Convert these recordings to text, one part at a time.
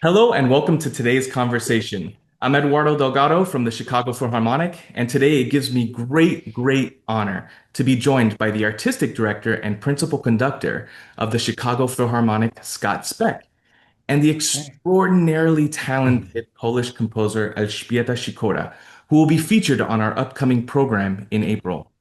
Hello and welcome to today's conversation. I'm Eduardo Delgado from the Chicago Philharmonic, and today it gives me great honor to be joined by the artistic director and principal conductor of the Chicago Philharmonic, Scott Speck, and the Hey. extraordinarily talented Polish composer Elżbieta Sikora, who will be featured on our upcoming program in April.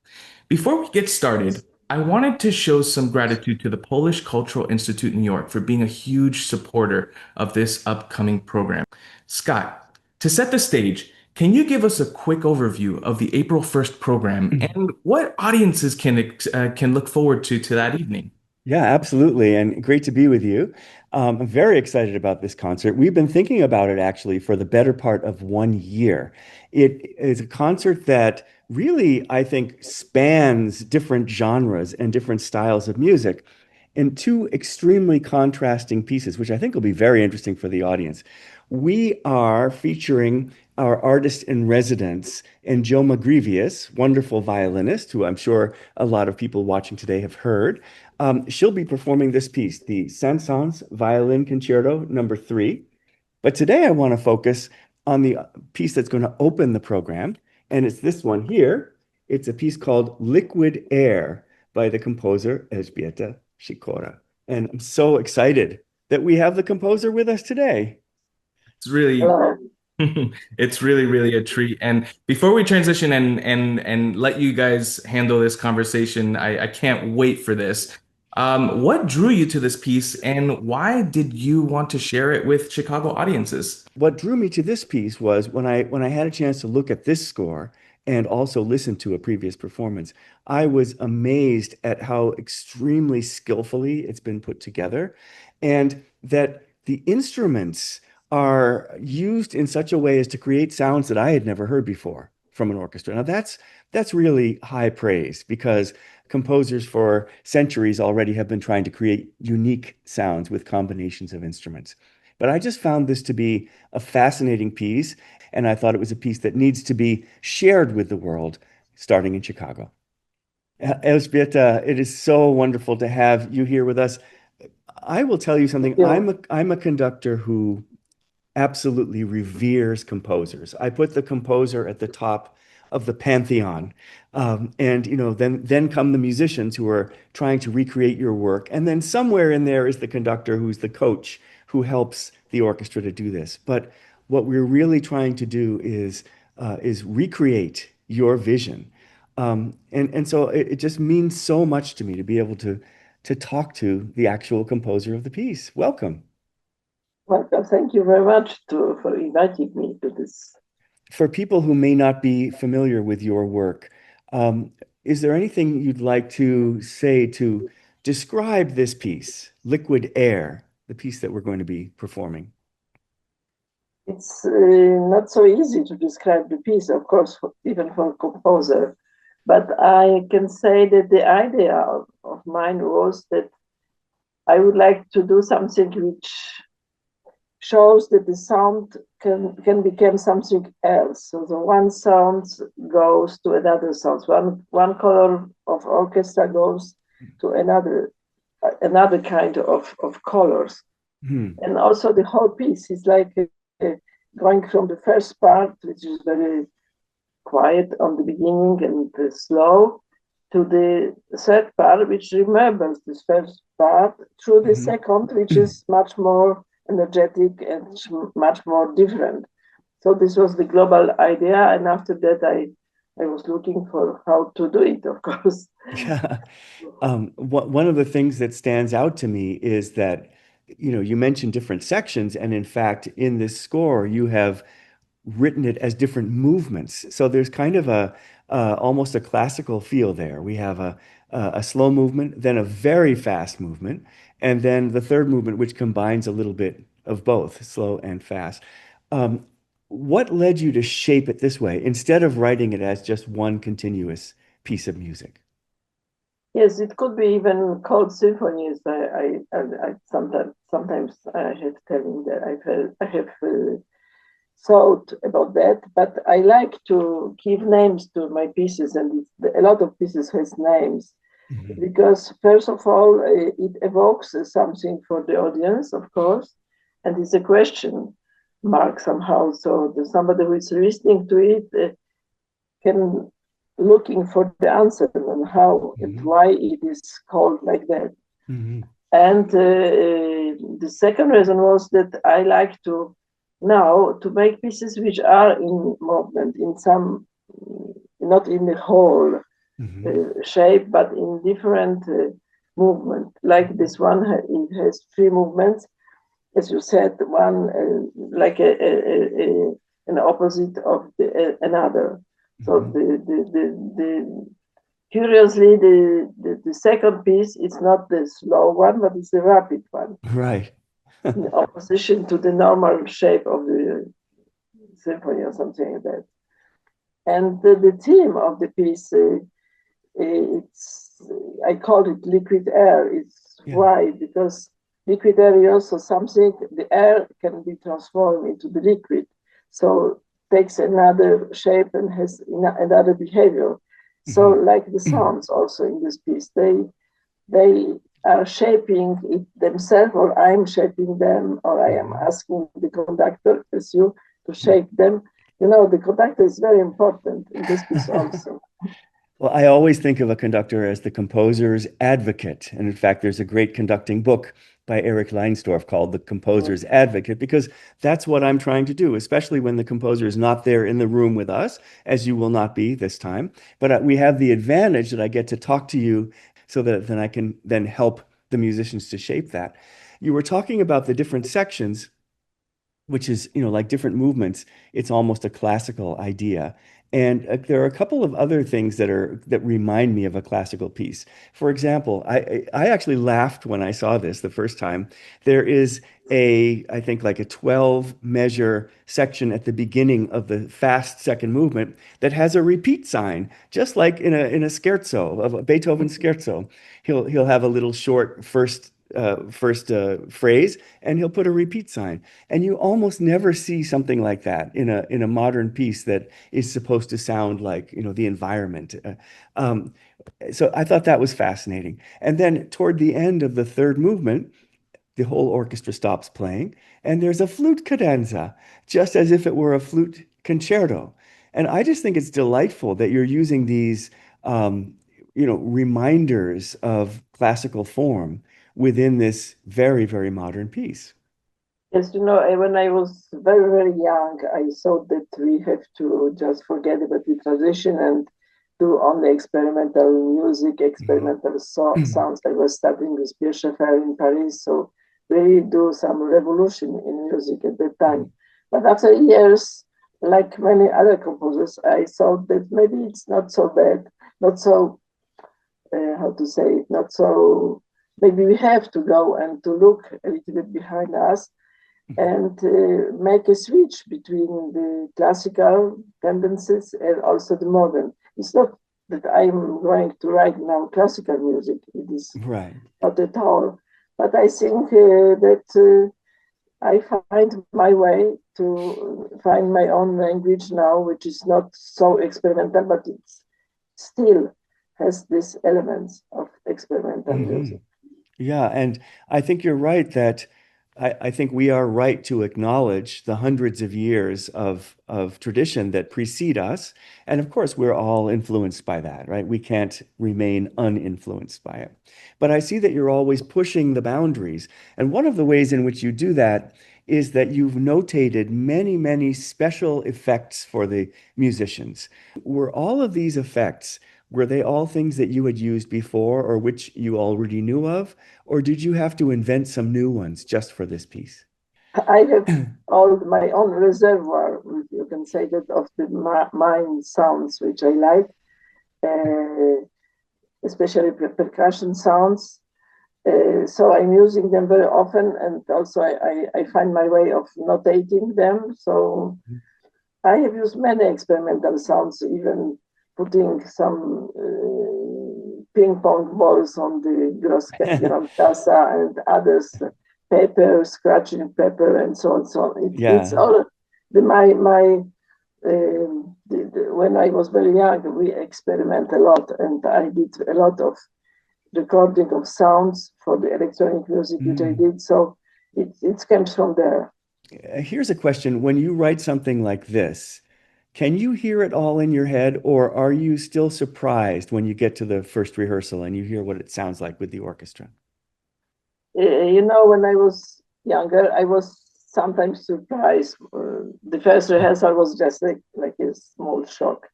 Before we get started, I wanted to show some gratitude to the Polish Cultural Institute in New York for being a huge supporter of this upcoming program. Scott, to set the stage, can you give us a quick overview of the April 1st program and what audiences can look forward to that evening? Yeah, absolutely. And great to be with you. I'm very excited about this concert. We've been thinking about it actually for the better part of 1 year. It is a concert that really, I think, spans different genres and different styles of music in two extremely contrasting pieces, which I think will be very interesting for the audience. We are featuring our artist in residence, Njioma Grevious, wonderful violinist, who I'm sure a lot of people watching today have heard. She'll be performing this piece, the Saint-Saëns Violin Concerto number 3. But today I want to focus on the piece that's going to open the program, and it's this one here. It's a piece called Liquid Air by the composer Elżbieta Sikora. And I'm so excited that we have the composer with us today. It's really Hello. it's really a treat. And before we transition and let you guys handle this conversation, I can't wait for this. What drew you to this piece, and why did you want to share it with Chicago audiences? What drew me to this piece was when I had a chance to look at this score and also listen to a previous performance, I was amazed at how extremely skillfully it's been put together, and that the instruments are used in such a way as to create sounds that I had never heard before from an orchestra. Now that's really high praise because composers for centuries already have been trying to create unique sounds with combinations of instruments. But I just found this to be a fascinating piece, and I thought it was a piece that needs to be shared with the world, starting in Chicago. Elżbieta, it is so wonderful to have you here with us. I will tell you Thank something. you. I'm a conductor who absolutely reveres composers. I put the composer at the top of the pantheon. And then come the musicians who are trying to recreate your work. And then somewhere in there is the conductor who's the coach who helps the orchestra to do this. But what we're really trying to do is recreate your vision. And so it just means so much to me to be able to talk to the actual composer of the piece. Welcome. Welcome. Thank you very much for inviting me to this. For people who may not be familiar with your work, is there anything you'd like to say to describe this piece, Liquid Air, the piece that we're going to be performing? It's not so easy to describe the piece, of course, even for a composer. But I can say that the idea of mine was that I would like to do something which shows that the sound can become something else. So the one sound goes to another sound. One color of orchestra goes to another kind of colors. Hmm. And also the whole piece is like going from the first part, which is very quiet on the beginning and slow, to the third part, which remembers this first part, through the Mhm. second, which is much more energetic and much more different. So this was the global idea, and after that, I was looking for how to do it, of course. Yeah. One of the things that stands out to me is that, you mentioned different sections, and in fact, in this score, you have written it as different movements. So there's kind of a almost a classical feel there. We have a slow movement, then a very fast movement, and then the third movement, which combines a little bit of both slow and fast. Um, what led you to shape it this way instead of writing it as just one continuous piece of music? Yes, it could be even called symphonies. I sometimes I have telling that I have thought about that, but I like to give names to my pieces, and a lot of pieces has names Mhm. because first of all it evokes something for the audience, of course, and it's a question mark somehow. So somebody who is listening to it can looking for the answer and how and why it is called like that. And the second reason was that I like to now to make pieces which are in movement, in some, not in the whole shape, but in different movement. Like this one, it has three movements, as you said, one like an opposite of another. So curiously, the second piece is not the slow one, but it's the rapid one. Right. In opposition to the normal shape of the symphony or something like that. And the theme of the piece, it's I call it liquid air. It's why? Because liquid air is also something, the air can be transformed into the liquid. So takes another shape and has another behavior. So like the sounds also in this piece, they are shaping it themselves, or I'm shaping them, or I am asking the conductor as you to shape them. You know, the conductor is very important in this piece also. Well, I always think of a conductor as the composer's advocate. And in fact, there's a great conducting book by Eric Leinsdorf called The Composer's Advocate, because that's what I'm trying to do, especially when the composer is not there in the room with us, as you will not be this time. But we have the advantage that I get to talk to you so that then I can then help the musicians to shape that. You were talking about the different sections, which is, like different movements. It's almost a classical idea. And there are a couple of other things that remind me of a classical piece. For example, I actually laughed when I saw this the first time. There is I think like a 12 measure section at the beginning of the fast second movement that has a repeat sign, just like in a scherzo, of a Beethoven scherzo. He'll have a little short first phrase, and he'll put a repeat sign. And you almost never see something like that in a modern piece that is supposed to sound like, the environment. So I thought that was fascinating. And then toward the end of the third movement, the whole orchestra stops playing, and there's a flute cadenza, just as if it were a flute concerto. And I just think it's delightful that you're using these, reminders of classical form within this very, very modern piece. Yes, when I was very, very young, I thought that we have to just forget about the tradition and do only experimental music, experimental sounds. I was studying with Pierre Schaeffer in Paris, so really do some revolution in music at that time. But after years, like many other composers, I thought that maybe it's not so bad, not so, how to say it, not so, maybe we have to go and to look a little bit behind us and make a switch between the classical tendencies and also the modern. It's not that I'm going to write now classical music. It is not at all. But I think that I find my way to find my own language now, which is not so experimental, but it still has these elements of experimental music. Yeah, and I think you're right that I think we are right to acknowledge the hundreds of years of tradition that precede us. And of course, we're all influenced by that, right? We can't remain uninfluenced by it. But I see that you're always pushing the boundaries. And one of the ways in which you do that is that you've notated many, many special effects for the musicians. Were all of these effects, were they all things that you had used before or which you already knew of? Or did you have to invent some new ones just for this piece? I have all my own reservoir, you can say that, of the mind sounds, which I like, especially percussion sounds. So I'm using them very often, and also I find my way of notating them. So I have used many experimental sounds, even putting some ping pong balls on the grosskassa and others, paper, scratching paper, and so on. So it's all when I was very young, we experiment a lot, and I did a lot of recording of sounds for the electronic music which I did. So it comes from there. Here's a question. When you write something like this, can you hear it all in your head, or are you still surprised when you get to the first rehearsal and you hear what it sounds like with the orchestra? When I was younger, I was sometimes surprised. The first rehearsal was just like a small shock,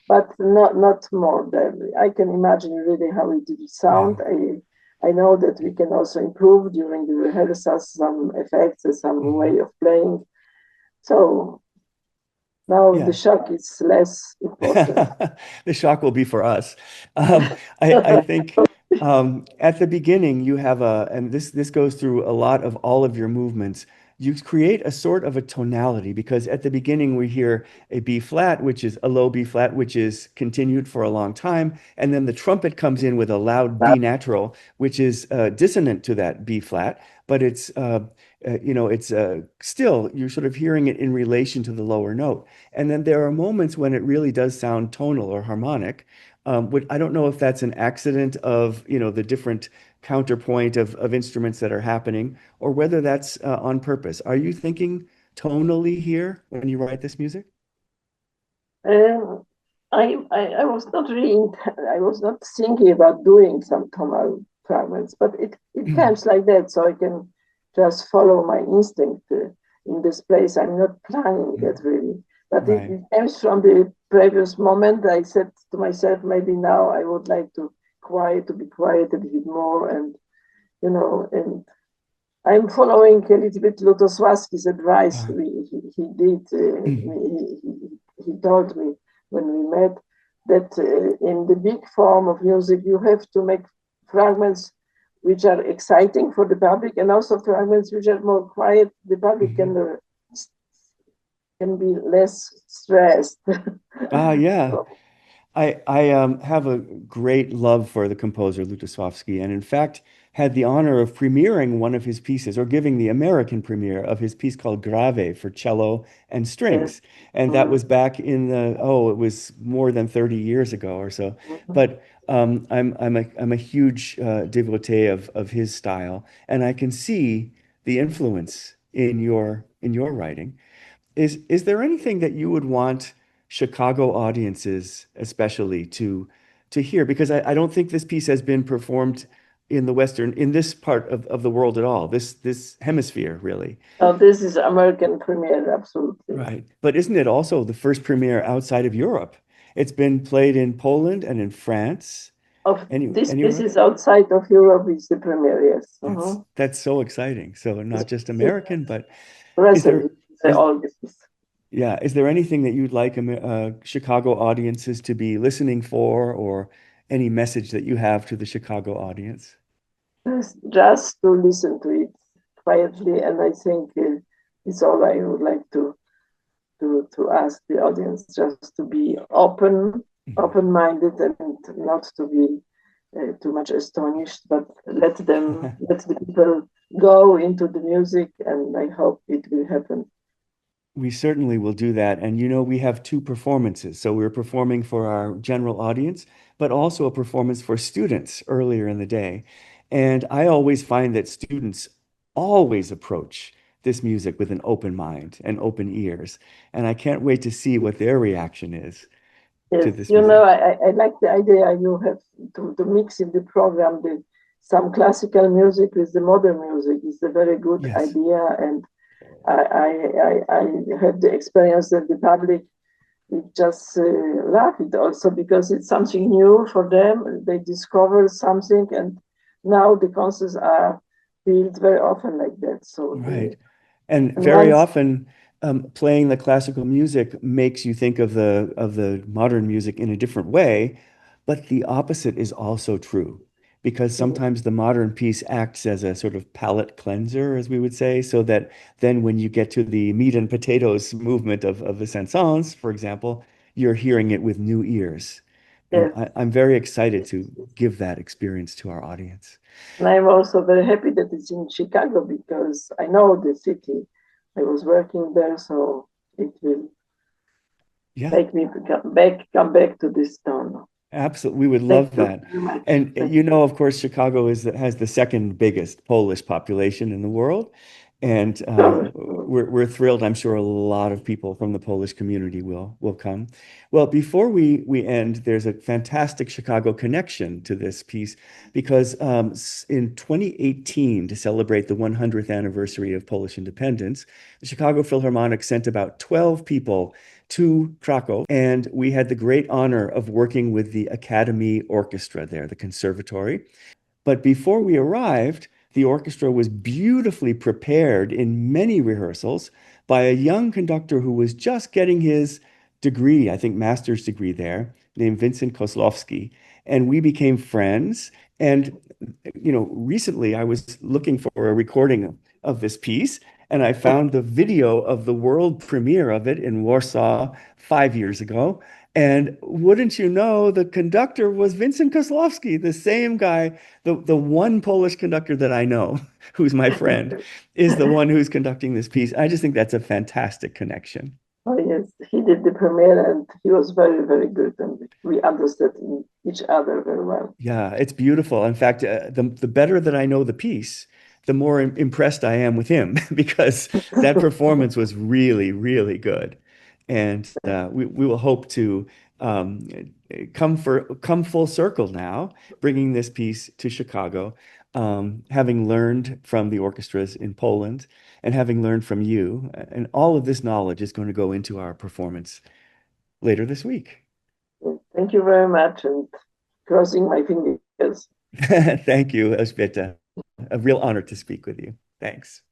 but not more than I can imagine really how it will Yeah. sound. I know that we can also improve during the rehearsals some effects and some Mhm. way of playing. So now the Yeah. shock is less important. The shock will be for us. Um, I think at the beginning you have and this goes through a lot of all of your movements. You create a sort of a tonality because at the beginning we hear a B flat, which is a low B flat, which is continued for a long time, and then the trumpet comes in with a loud B natural, which is dissonant to that B flat, but it's still you're sort of hearing it in relation to the lower note. And then there are moments when it really does sound tonal or harmonic. Which I don't know if that's an accident of, the different counterpoint of instruments that are happening, or whether that's on purpose. Are you thinking tonally here when you write this music? Um, I was not really, I was not thinking about doing some tonal fragments, but it comes like that, so I can just follow my instinct in this place. I'm not planning that really, but Right. it comes from the previous moment. I said to myself, maybe now I would like to be quiet a bit more, and I'm following a little bit Lutosławski's advice. Uh, He did. He told me when we met that in the big form of music, you have to make fragments which are exciting for the public, and also fragments which are more quiet. The public mhm. can be less stressed. Yeah. So, I have a great love for the composer Lutosławski, and in fact had the honor of premiering one of his pieces, or giving the American premiere of his piece called Grave for cello and yes. strings. And that was back in it was more than 30 years ago or so. But I'm a huge devotee of his style, and I can see the influence in your writing. Is there anything that you would want Chicago audiences especially to hear? Because I don't think this piece has been performed in this part of the world at all, this hemisphere, really. So this is American premiere, absolutely. Right. But isn't it also the first premiere outside of Europe? It's been played in Poland and in France. Of this piece Anywhere? is outside of Europe is the premiere, yes. That's so exciting. So not just This is American, but is there recently, is all this. Yeah, is there anything that you'd like Chicago audiences to be listening for, or any message that you have to the Chicago audience? Just to listen to it quietly, and I think it's all I would like to ask the audience, just to be Mhm. open-minded, and not to be too much astonished, but let the people go into the music, and I hope it will happen. We certainly will do that. And we have two performances. So we're performing for our general audience, but also a performance for students earlier in the day. And I always find that students always approach this music with an open mind and open ears. And I can't wait to see what their reaction is to Yes, this music. I like the idea you have to mix in the program some classical music with the modern music. It's a very good Yes. idea, and I had the experience that the public just love it also because it's something new for them. They discover something, and now the concerts are built very often like that. Right. And And very once often, playing the classical music makes you think of the modern music in a different way, but the opposite is also true, because sometimes the modern piece acts as a sort of palate cleanser, as we would say, so that then when you get to the meat and potatoes movement of the chansons, for example, you're hearing it with new ears. And yes, I'm very excited to give that experience to our audience. and I'm also very happy that it's in Chicago because I know the city. I was working there, so it will Yeah. make me come back to this town. Absolutely. We would Thank love you that. very much. And Thank of course, Chicago has the second biggest Polish population in the world. And Sure. we're thrilled. I'm sure a lot of people from the Polish community will come. Well, before we end, there's a fantastic Chicago connection to this piece because in 2018, to celebrate the 100th anniversary of Polish independence, the Chicago Philharmonic sent about 12 people to Krakow, and we had the great honor of working with the Academy Orchestra there, the conservatory. But before we arrived, the orchestra was beautifully prepared in many rehearsals by a young conductor who was just getting his degree, I think master's degree there, named Vincent Kozlowski. And we became friends. And, recently I was looking for a recording of this piece, and I found the video of the world premiere of it in Warsaw 5 years ago. And wouldn't you know, the conductor was Vincent Kozlowski, the same guy, the one Polish conductor that I know, who's my friend, is the one who's conducting this piece. I just think that's a fantastic connection. Oh, yes, he did the premiere and he was very, very good, and we understood each other very well. Yeah, it's beautiful. In fact, the better that I know the piece, the more impressed I am with him because that performance was really, really good. And we will hope to um, come full circle now, bringing this piece to Chicago, having learned from the orchestras in Poland and having learned from you. And all of this knowledge is going to go into our performance later this week. Thank you very much, and crossing my fingers. Thank you, Elżbieta. A real honor to speak with you. Thanks.